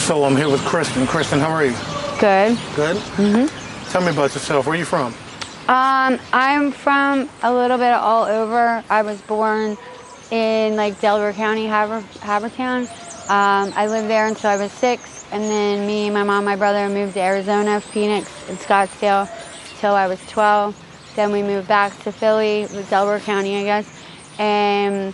So I'm here with Kristen. Kristen, how are you? Good. Good? Mm-hmm. Tell me about yourself. Where are you from? I'm from a little bit all over. I was born in like Delaware County, Havertown. I lived there until I was 6, and then me, my mom, my brother moved to Arizona, Phoenix, and Scottsdale till I was 12. Then we moved back to Philly, with Delaware County, I guess, and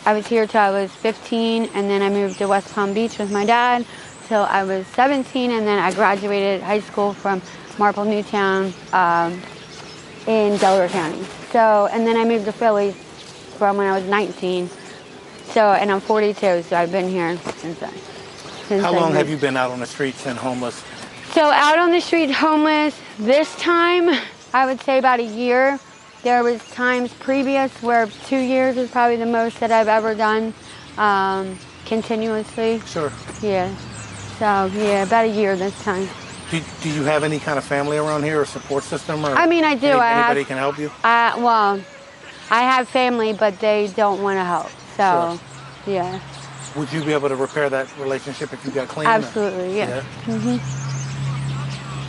I was here till I was 15, and then I moved to West Palm Beach with my dad till I was 17, and then I graduated high school from Marple Newtown in Delaware County. So, and then I moved to Philly from when I was 19. So, and I'm 42, so I've been here since then. How long have you been out on the streets and homeless? So out on the street homeless, this time, I would say about a year. There was times previous where 2 years is probably the most that I've ever done continuously. Sure. Yeah. So, yeah, about a year this time. Do you have any kind of family around here or support system? Or I mean, I do. Anybody can help you? Well, I have family, but they don't want to help. So, sure. Yeah. Would you be able to repair that relationship if you got clean? Absolutely, yeah. Mm-hmm.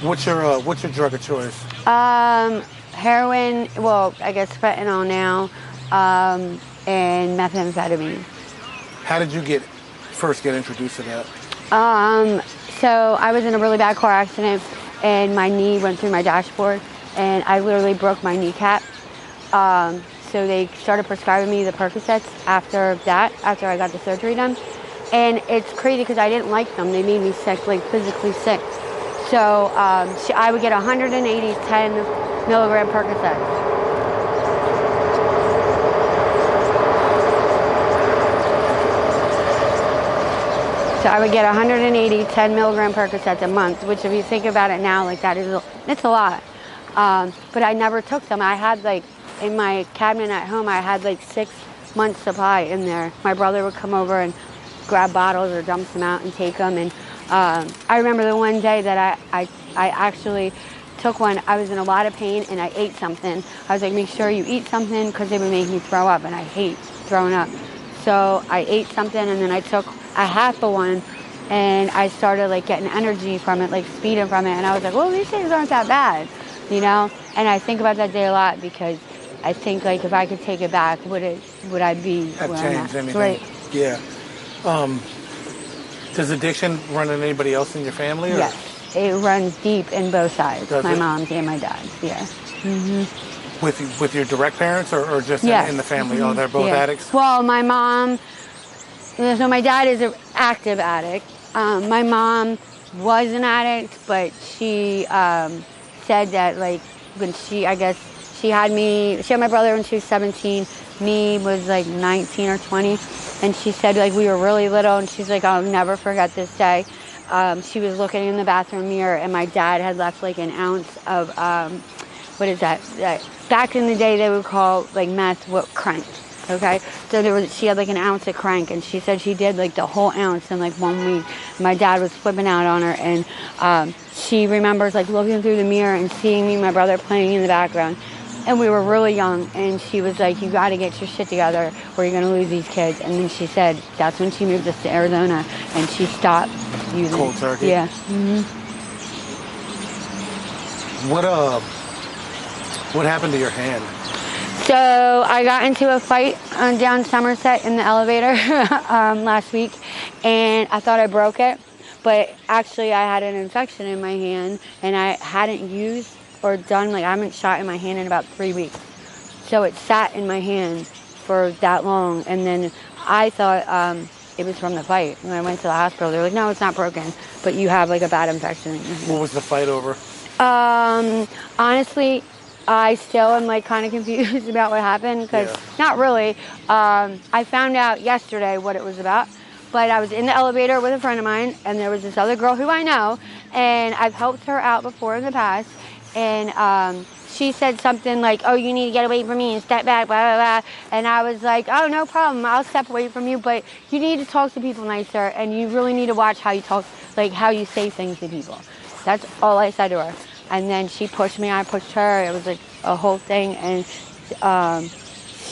What's your drug of choice? Heroin, well, I guess fentanyl now, and methamphetamine. How did you first get introduced to that? So I was in a really bad car accident, and my knee went through my dashboard, and I literally broke my kneecap. So they started prescribing me the Percocets after I got the surgery done. And it's crazy because I didn't like them. They made me sick, like physically sick. So I would get 180 10 milligram Percocets. So I would get 180 10 milligram Percocets a month, which if you think about it now, like it's a lot. But I never took them. I had like, in my cabinet at home, I had like 6 months supply in there. My brother would come over and grab bottles or dump them out and take them. And I remember the one day that I actually took one. I was in a lot of pain and I ate something. I was like, make sure you eat something because it would make me throw up, and I hate throwing up. So I ate something, and then I took a half of one, and I started like getting energy from it, like speeding from it. And I was like, well, these things aren't that bad, you know? And I think about that day a lot because I think like if I could take it back, would I be have where changed I'm at? anything? Right. Yeah. Does addiction run in anybody else in your family? Or? Yes. It runs deep in both sides. Does my it? Mom's and my dad's. Yeah. Mm-hmm. With your direct parents or just Yes. in the family? Mm-hmm. Oh, they're both addicts? Well, my mom, so my dad is an active addict. My mom was an addict, but she said that like when she had my brother when she was 17, me was like 19 or 20, and she said like we were really little, and she's like, I'll never forget this day. She was looking in the bathroom mirror, and my dad had left like an ounce of what is that? Back in the day they would call like meth crank. Okay, so she had like an ounce of crank, and she said she did like the whole ounce in like 1 week. My dad was flipping out on her, and she remembers like looking through the mirror and seeing me and my brother playing in the background. And we were really young, and she was like, you got to get your shit together or you're going to lose these kids. And then she said that's when she moved us to Arizona, and she stopped using cold turkey. Yeah. Mm-hmm. What happened to your hand? So I got into a fight down Somerset in the elevator last week, and I thought I broke it, but actually I had an infection in my hand, and I hadn't used or done, like I haven't shot in my hand in about 3 weeks. So it sat in my hand for that long, and then I thought it was from the fight. When I went to the hospital, they were like, no, it's not broken, but you have like a bad infection in your hand. What was the fight over? Honestly, I still am like kind of confused about what happened because not really. I found out yesterday what it was about, but I was in the elevator with a friend of mine, and there was this other girl who I know, and I've helped her out before in the past, and she said something like, oh, you need to get away from me and step back, blah, blah, blah. And I was like, oh, no problem, I'll step away from you, but you need to talk to people nicer, and you really need to watch how you talk, like how you say things to people. That's all I said to her. And then she pushed me, I pushed her. It was like a whole thing. And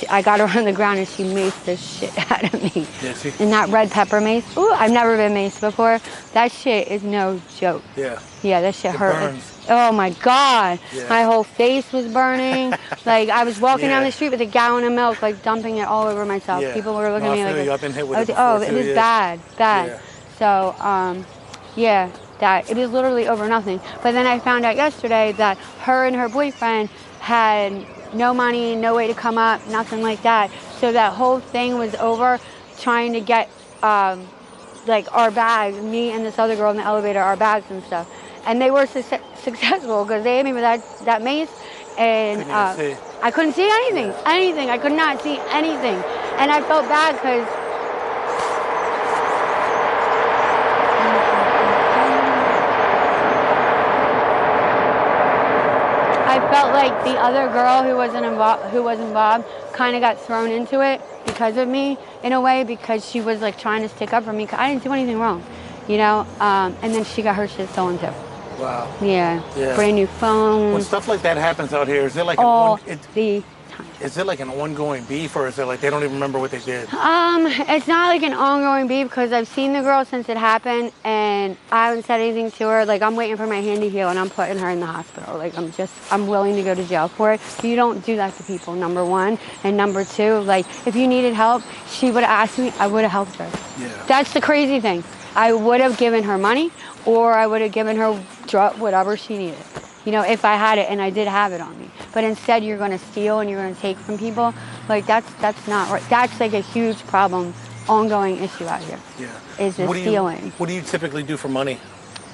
I got her on the ground and she maced the shit out of me. Yeah, see? And that red pepper mace, ooh, I've never been maced before. That shit is no joke. Yeah. Yeah, that shit hurt. Burns. Oh my God. Yeah. My whole face was burning. Like I was walking down Yeah. the street with a gallon of milk, like dumping it all over myself. Yeah. People were looking No, at me I like, feel you. I've been hit with it oh, before, it was too, yeah. bad. Yeah. So, yeah, that it was literally over nothing. But then I found out yesterday that her and her boyfriend had no money, no way to come up, nothing like that. So that whole thing was over trying to get like our bags, me and this other girl in the elevator, our bags and stuff. And they were successful because they hit me with that mace, and I couldn't see anything, anything. I could not see anything, and I felt bad because I felt like the other girl who was involved, kind of got thrown into it because of me in a way, because she was like trying to stick up for me. 'Cause I didn't do anything wrong, you know. And then she got her shit stolen too. Wow. Yeah. Brand new phone. When stuff like that happens out here, is it like all the time. Is it like an ongoing beef, or is it like they don't even remember what they did? It's not like an ongoing beef because I've seen the girl since it happened, and I haven't said anything to her. Like I'm waiting for my hand to heal, and I'm putting her in the hospital. Like I'm willing to go to jail for it. You don't do that to people, number one, and number two, like if you needed help, she would have asked me, I would have helped her. Yeah. That's the crazy thing. I would have given her money, or I would have given her whatever she needed. You know, if I had it, and I did have it on me. But instead, you're going to steal and you're going to take from people. Like that's not right. That's like a huge problem, ongoing issue out here. Yeah. Is the stealing. What do you typically do for money?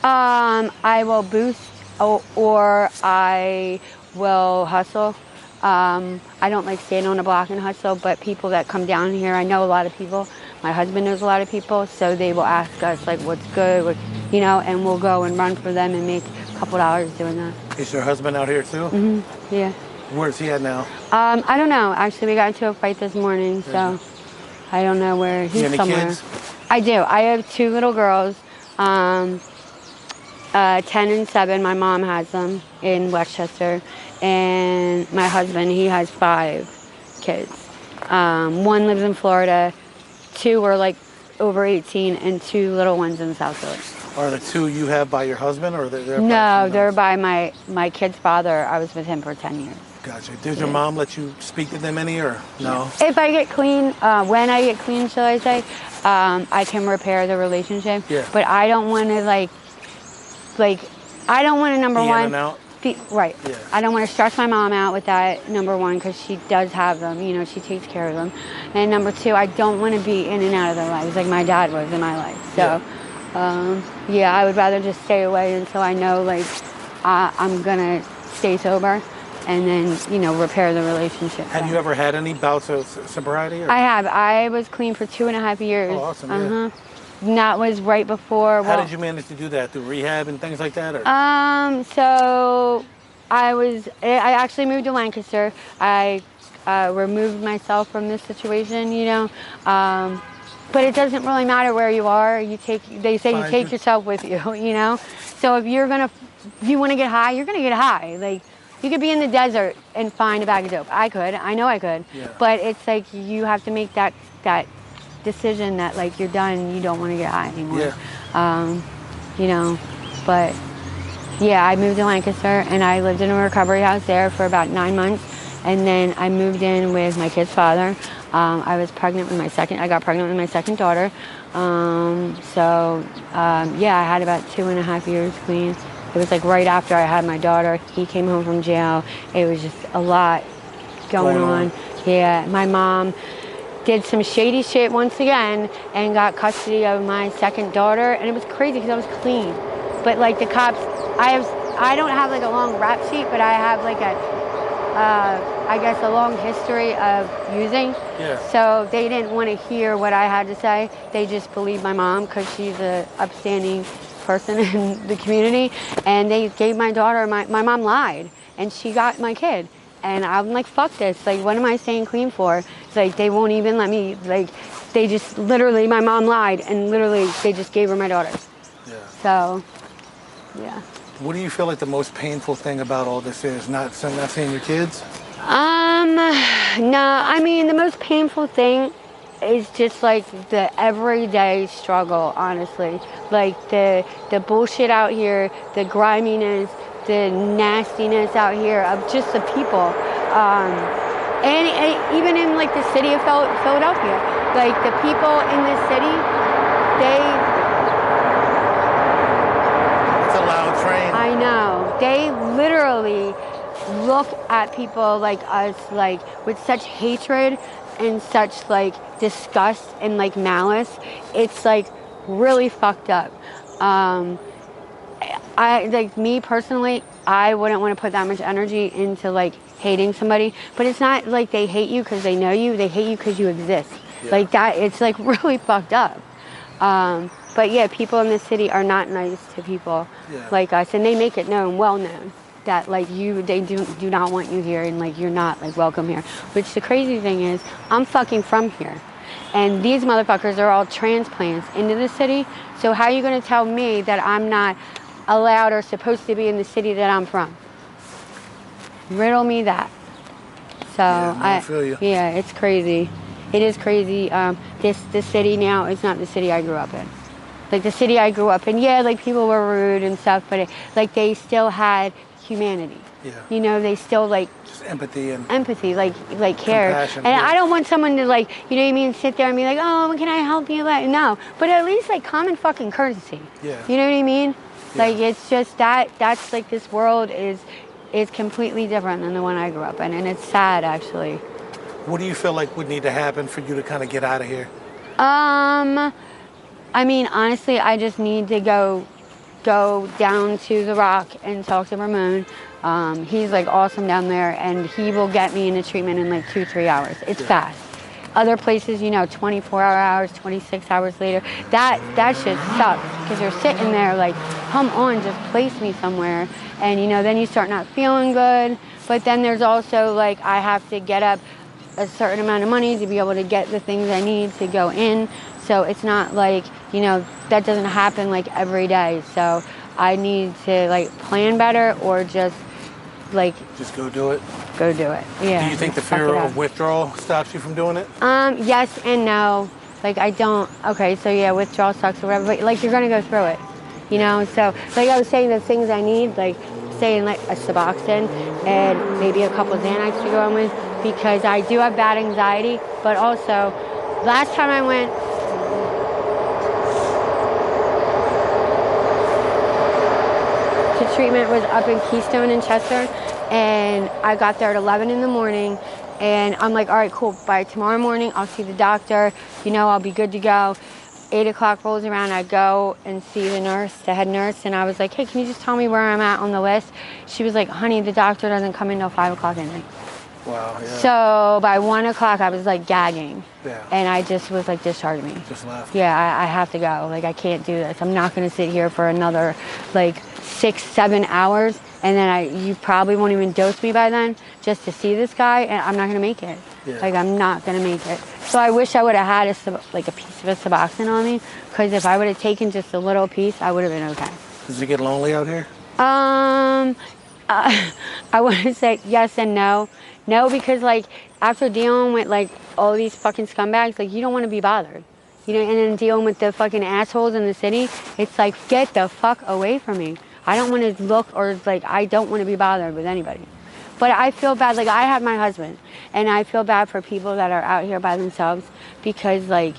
I will boost, or I will hustle. I don't like staying on the block and hustle, but people that come down here, I know a lot of people. My husband knows a lot of people, so they will ask us like, what's good, you know, and we'll go and run for them and make a couple dollars doing that. Is your husband out here too? Mm-hmm. Yeah. Where's he at now? I don't know. Actually, we got into a fight this morning, so I don't know where he's somewhere. Kids? I do. I have two little girls, 10 and 7. My mom has them in Westchester, and my husband, he has 5 kids. One lives in Florida, 2 are like over 18, and 2 little ones in South Philly. Are the 2 you have by your husband, or they're No, they're by my kid's father. I was with him for 10 years. Gotcha. Does your mom let you speak to them any, or no? If I get clean, when I get clean, shall I say, I can repair the relationship. Yeah. But I don't want to I don't want to, number Be one. in and out? Right. Yeah. I don't want to stress my mom out with that, number one, because she does have them. You know, she takes care of them. And number 2, I don't want to be in and out of their lives like my dad was in my life. So, yeah, I would rather just stay away until I know, like, I'm going to stay sober and then, you know, repair the relationship. Have you ever had any bouts of sobriety? Or? I have. I was clean for 2.5 years. Oh, awesome. Yeah. And that was right before. How did you manage to do that? Through rehab and things like that? Or? So I actually moved to Lancaster. I removed myself from this situation, you know. But it doesn't really matter where you are. They say you take yourself with you, you know. So if you want to get high, you're gonna get high. Like you could be in the desert and find a bag of dope. I know I could. Yeah. But it's like you have to make that decision that like you're done. You don't want to get high anymore. Yeah. You know, but yeah, I moved to Lancaster and I lived in a recovery house there for about 9 months, and then I moved in with my kid's father. I got pregnant with my second daughter. Yeah, I had about 2.5 years clean. It was like right after I had my daughter. He came home from jail. It was just a lot going on. Yeah, my mom did some shady shit once again and got custody of my second daughter, and it was crazy because I was clean. But like the cops, I don't have like a long rap sheet, but I have like I guess a long history of using. Yeah. So they didn't want to hear what I had to say. They just believed my mom because she's a upstanding person in the community, and they gave my daughter, my mom lied, and she got my kid. And I'm like, fuck this. Like, what am I staying clean for? It's like, they won't even let me, like, they just literally, my mom lied, and literally, they just gave her my daughter. Yeah. So, yeah. What do you feel like the most painful thing about all this is? Not seeing your kids? No, I mean, the most painful thing is just like the everyday struggle, honestly. Like the bullshit out here, the griminess, the nastiness out here of just the people. And even in like the city of Philadelphia, like the people in the city, It's a loud train. I know, they literally look at people like us like with such hatred and such like disgust and like malice. It's like really fucked up. I like, me personally, I wouldn't want to put that much energy into like hating somebody, but it's not like they hate you because they know you, they hate you because you exist. Yeah. Like that, it's like really fucked up. But yeah, people in this city are not nice to people like us, and they make it known, well known, that like they do not want you here, and like you're not like welcome here. Which the crazy thing is, I'm fucking from here, and these motherfuckers are all transplants into the city. So how are you gonna tell me that I'm not allowed or supposed to be in the city that I'm from? Riddle me that. So I feel you. Yeah, it's crazy. It is crazy. This city now is not the city I grew up in. Like the city I grew up in, yeah, like people were rude and stuff, but like they still had humanity. Yeah. You know, they still like just empathy, like care. Compassion, and yeah. I don't want someone to like, you know what I mean, sit there and be like, oh, can I help you? Like, no, but at least like common fucking courtesy. Yeah. You know what I mean? Yeah. Like it's just that's like, this world is completely different than the one I grew up in, and it's sad actually. What do you feel like would need to happen for you to kind of get out of here? I mean, honestly, I just need to go down to the Rock and talk to Ramon. He's like awesome down there, and he will get me into treatment in like 2-3 hours. It's fast. Other places, you know, 24 hours, 26 hours later. That shit sucks because you're sitting there like, come on, just place me somewhere. And you know, then you start not feeling good. But then there's also like, I have to get up a certain amount of money to be able to get the things I need to go in. So it's not like, you know, that doesn't happen like every day. So I need to like plan better, or just like just go do it. Go do it. Yeah. Do you think the fear of withdrawal stops you from doing it? Yes and no. Like I don't. Okay, so yeah, withdrawal sucks or whatever, but like you're gonna go through it. You know. So like I was saying, the things I need, like saying like a Suboxone and maybe a couple Xanax to go in with, because I do have bad anxiety. But also, last time I went to treatment was up in Keystone in Chester, and I got there at 11 in the morning, and I'm like, all right, cool, by tomorrow morning I'll see the doctor, you know, I'll be good to go. 8 o'clock rolls around, I go and see the nurse, the head nurse, and I was like, hey, can you just tell me where I'm at on the list? She was like, honey, the doctor doesn't come until 5 o'clock at night. Wow, yeah. So by 1 o'clock I was like gagging. Yeah. And I just was like, discharge me. Just left. Yeah, I have to go. Like, I can't do this. I'm not going to sit here for another like 6-7 hours, and then you probably won't even dose me by then, just to see this guy, and I'm not going to make it. Yeah. Like, I'm not going to make it. So I wish I would have had a piece of a Suboxone on me, because if I would have taken just a little piece, I would have been okay. Does it get lonely out here? I want to say yes and no. No, because like after dealing with like all these fucking scumbags, like you don't want to be bothered, you know. And then dealing with the fucking assholes in the city, it's like, get the fuck away from me. I don't want to look, or like I don't want to be bothered with anybody. But I feel bad. Like, I have my husband, and I feel bad for people that are out here by themselves, because like,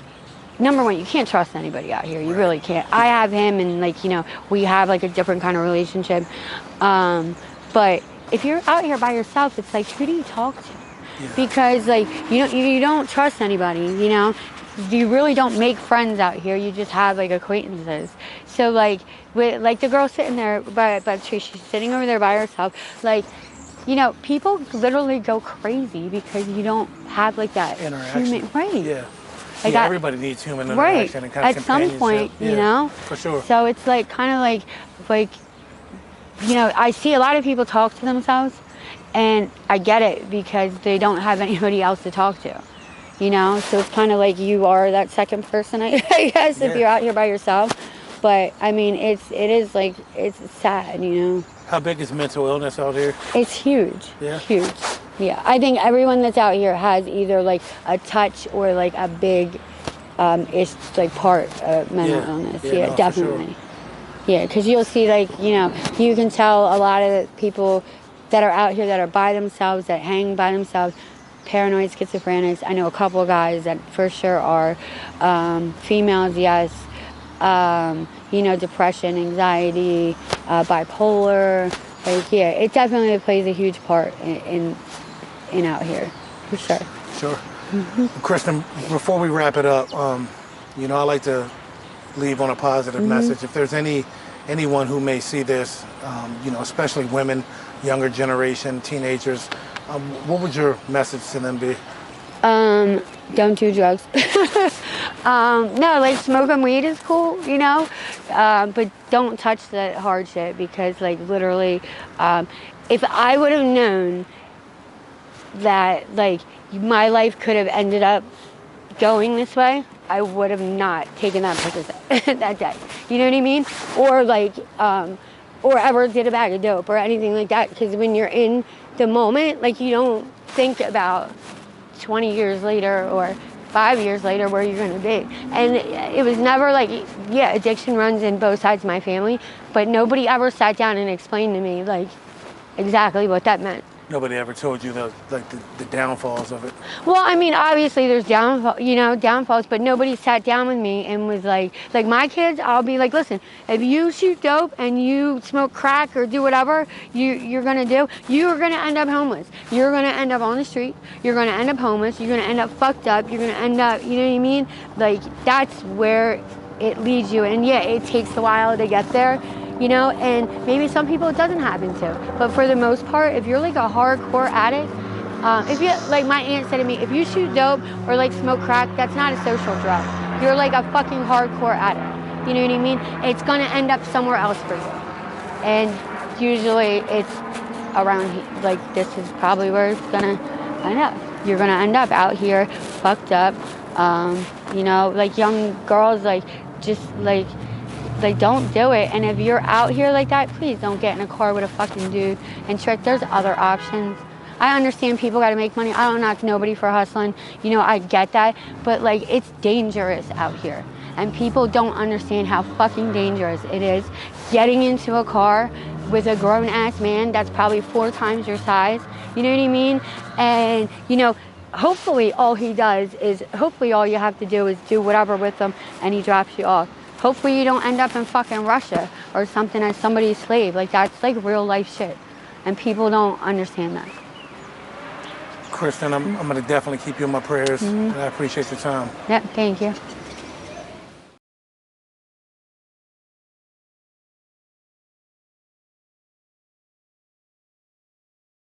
number one, you can't trust anybody out here. You really can't. I have him, and like, you know, we have like a different kind of relationship. But if you're out here by yourself, it's like, who do you talk to? Yeah. Because like, you don't trust anybody, you know? You really don't make friends out here. You just have like acquaintances. So like, with like the girl sitting there by the tree, she's sitting over there by herself. Like, you know, people literally go crazy because you don't have like that interaction. Right. Yeah. Like yeah, everybody needs human interaction, and kind of at some point, yeah, you know? For sure. So it's like, kind of like, you know, I see a lot of people talk to themselves, and I get it, because they don't have anybody else to talk to, you know? So it's kind of like you are that second person, I guess, if you're out here by yourself. But I mean, it is like, it's sad, you know? How big is mental illness out here? It's huge. Yeah. Huge. Yeah, I think everyone that's out here has either like a touch or like a big, it's like part of mental illness. Yeah, no, definitely. for sure. Yeah, because you'll see like, you know, you can tell a lot of the people that are out here that are by themselves, that hang by themselves, paranoid schizophrenics. I know a couple of guys that for sure are, females, yes, you know, depression, anxiety, bipolar. Like, yeah, it definitely plays a huge part in out here, for sure. Sure. Kristen, before we wrap it up, you know, I like to leave on a positive message. If there's anyone who may see this, you know, especially women, younger generation, teenagers, what would your message to them be? Don't do drugs. No, like smoking weed is cool, you know, but don't touch the hard shit because, like, literally, if I would have known that, like, my life could have ended up going this way, I would have not taken that Percocet that day. You know what I mean? Or like, or ever did a bag of dope or anything like that. Because when you're in the moment, like, you don't think about 20 years later or 5 years later where you're gonna be. And it was never like, yeah, addiction runs in both sides of my family, but nobody ever sat down and explained to me like exactly what that meant. Nobody ever told you the downfalls of it. Well, I mean, obviously there's downfalls, but nobody sat down with me and was like my kids, I'll be like, listen, if you shoot dope and you smoke crack or do whatever you're gonna do, you're gonna end up homeless. You're gonna end up on the street. You're gonna end up homeless. You're gonna end up fucked up. You're gonna end up, you know what I mean? Like, that's where it leads you. And yeah, it takes a while to get there. You know, and maybe some people it doesn't happen to. But for the most part, if you're like a hardcore addict, if you, like my aunt said to me, if you shoot dope or like smoke crack, that's not a social drug. You're like a fucking hardcore addict. You know what I mean? It's gonna end up somewhere else for you. And usually it's around here. Like, this is probably where it's gonna end up. You're gonna end up out here, fucked up. You know, like young girls, like, just like, don't do it. And if you're out here like that, please don't get in a car with a fucking dude and trick. There's other options. I understand people got to make money. I don't knock nobody for hustling. You know, I get that. But, like, it's dangerous out here. And people don't understand how fucking dangerous it is getting into a car with a grown-ass man that's probably 4 times your size. You know what I mean? And, you know, hopefully all he does is, hopefully all you have to do is do whatever with him and he drops you off. Hopefully you don't end up in fucking Russia or something as somebody's slave. Like, that's like real life shit. And people don't understand that. Kristen, I'm going to definitely keep you in my prayers, and I appreciate your time. Yep, thank you.